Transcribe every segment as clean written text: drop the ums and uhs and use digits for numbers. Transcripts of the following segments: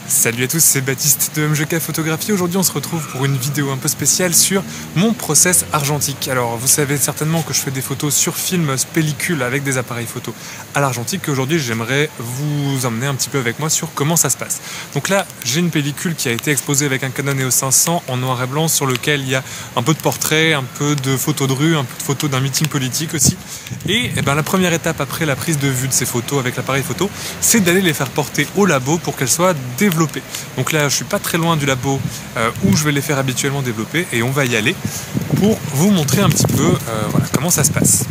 Salut à tous, c'est Baptiste de MGK Photographie. Aujourd'hui on se retrouve pour une vidéo un peu spéciale sur mon process argentique. Alors vous savez certainement que je fais des photos sur film pellicule avec des appareils photo à l'argentique, et aujourd'hui j'aimerais vous emmener un petit peu avec moi sur comment ça se passe. Donc là j'ai une pellicule qui a été exposée avec un Canon EOS 500 en noir et blanc, sur lequel il y a un peu de portraits, un peu de photos de rue, un peu de photos d'un meeting politique aussi. Et la première étape après la prise de vue de ces photos avec l'appareil photo, c'est d'aller les faire porter au labo pour qu'elles soient développées. Donc là je suis pas très loin du labo où je vais les faire habituellement développer, et on va y aller pour vous montrer un petit peu voilà, comment ça se passe.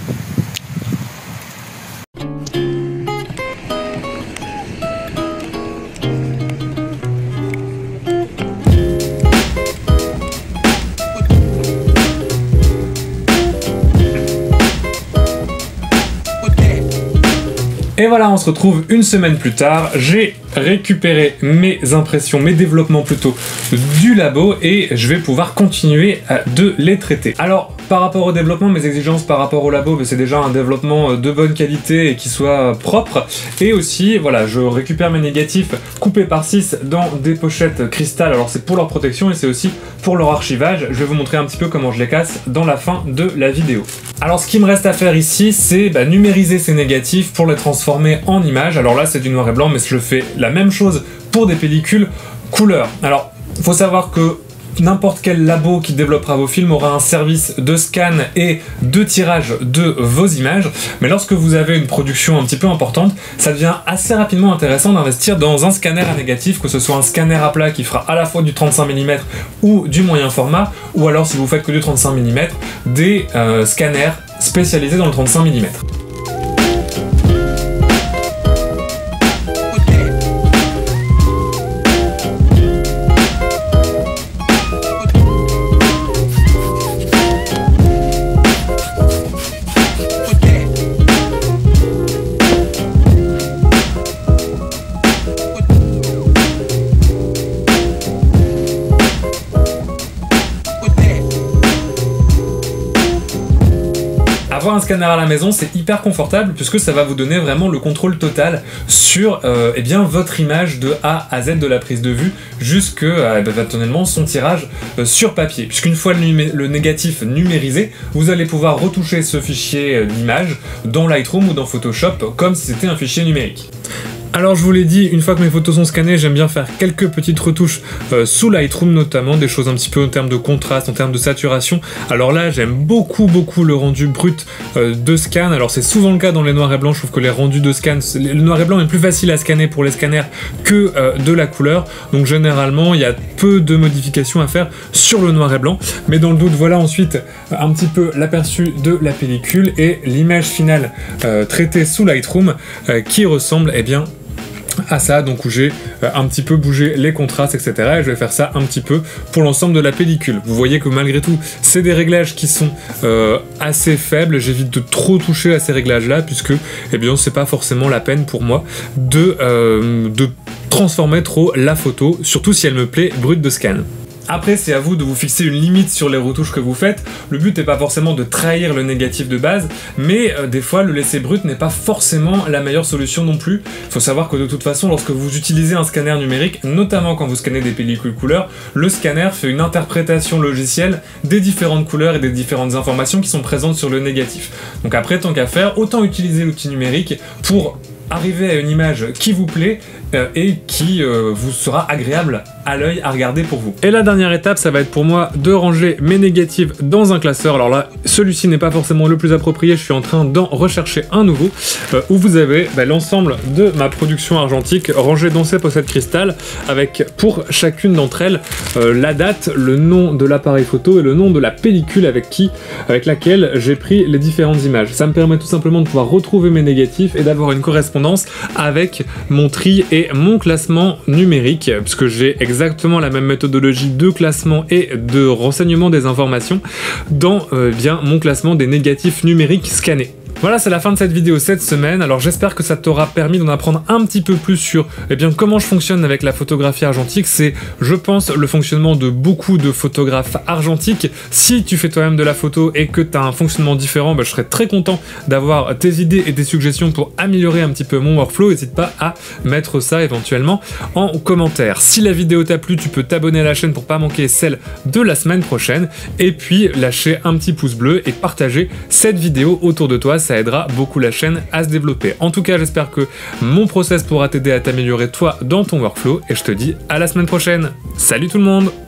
Et voilà, on se retrouve une semaine plus tard. J'ai récupéré mes impressions, mes développements plutôt, du labo, et je vais pouvoir continuer de les traiter. Alors, par rapport au développement, mes exigences par rapport au labo, c'est déjà un développement de bonne qualité et qui soit propre. Et aussi, voilà, je récupère mes négatifs coupés par 6 dans des pochettes cristal. Alors c'est pour leur protection et c'est aussi pour leur archivage. Je vais vous montrer un petit peu comment je les casse dans la fin de la vidéo. Alors ce qui me reste à faire ici, c'est numériser ces négatifs pour les transformer en images. Alors là c'est du noir et blanc, mais je fais la même chose pour des pellicules couleur. Alors faut savoir que n'importe quel labo qui développera vos films aura un service de scan et de tirage de vos images, mais lorsque vous avez une production un petit peu importante, ça devient assez rapidement intéressant d'investir dans un scanner à négatif, que ce soit un scanner à plat qui fera à la fois du 35 mm ou du moyen format, ou alors si vous faites que du 35 mm, des scanners spécialisés dans le 35 mm. Avoir un scanner à la maison, c'est hyper confortable puisque ça va vous donner vraiment le contrôle total sur votre image de A à Z, de la prise de vue jusqu'à éventuellement son tirage sur papier. Puisqu'une fois le négatif numérisé, vous allez pouvoir retoucher ce fichier d'image dans Lightroom ou dans Photoshop comme si c'était un fichier numérique. Alors je vous l'ai dit, une fois que mes photos sont scannées, j'aime bien faire quelques petites retouches sous Lightroom notamment, des choses un petit peu en termes de contraste, en termes de saturation. Alors là j'aime beaucoup le rendu brut de scan. Alors c'est souvent le cas dans les noirs et blancs, je trouve que les rendus de scan, le noir et blanc est plus facile à scanner pour les scanners que de la couleur, donc généralement il y a peu de modifications à faire sur le noir et blanc. Mais dans le doute, voilà ensuite un petit peu l'aperçu de la pellicule et l'image finale traitée sous Lightroom qui ressemble à ça, donc où j'ai un petit peu bougé les contrastes, etc. Et je vais faire ça un petit peu pour l'ensemble de la pellicule. Vous voyez que malgré tout, c'est des réglages qui sont assez faibles. J'évite de trop toucher à ces réglages-là, puisque c'est pas forcément la peine pour moi de transformer trop la photo, surtout si elle me plaît brute de scan. Après, c'est à vous de vous fixer une limite sur les retouches que vous faites. Le but n'est pas forcément de trahir le négatif de base, mais des fois, le laisser brut n'est pas forcément la meilleure solution non plus. Il faut savoir que de toute façon, lorsque vous utilisez un scanner numérique, notamment quand vous scannez des pellicules couleur, le scanner fait une interprétation logicielle des différentes couleurs et des différentes informations qui sont présentes sur le négatif. Donc après, tant qu'à faire, autant utiliser l'outil numérique pour arriver à une image qui vous plaît et qui vous sera agréable à l'œil à regarder pour vous. Et la dernière étape, ça va être pour moi de ranger mes négatifs dans un classeur. Alors là, celui-ci n'est pas forcément le plus approprié, je suis en train d'en rechercher un nouveau, où vous avez l'ensemble de ma production argentique rangée dans ces pochettes cristal, avec pour chacune d'entre elles la date, le nom de l'appareil photo et le nom de la pellicule avec laquelle j'ai pris les différentes images. Ça me permet tout simplement de pouvoir retrouver mes négatifs et d'avoir une correspondance avec mon tri et mon classement numérique, puisque j'ai exactement la même méthodologie de classement et de renseignement des informations dans mon classement des négatifs numériques scannés. Voilà, c'est la fin de cette vidéo cette semaine. Alors j'espère que ça t'aura permis d'en apprendre un petit peu plus sur comment je fonctionne avec la photographie argentique. C'est, je pense, le fonctionnement de beaucoup de photographes argentiques. Si tu fais toi-même de la photo et que tu as un fonctionnement différent, je serais très content d'avoir tes idées et tes suggestions pour améliorer un petit peu mon workflow. N'hésite pas à mettre ça éventuellement en commentaire. Si la vidéo t'a plu, tu peux t'abonner à la chaîne pour pas manquer celle de la semaine prochaine. Et puis lâcher un petit pouce bleu et partager cette vidéo autour de toi, ça aidera beaucoup la chaîne à se développer. En tout cas, j'espère que mon process pourra t'aider à t'améliorer toi dans ton workflow et je te dis à la semaine prochaine. Salut tout le monde!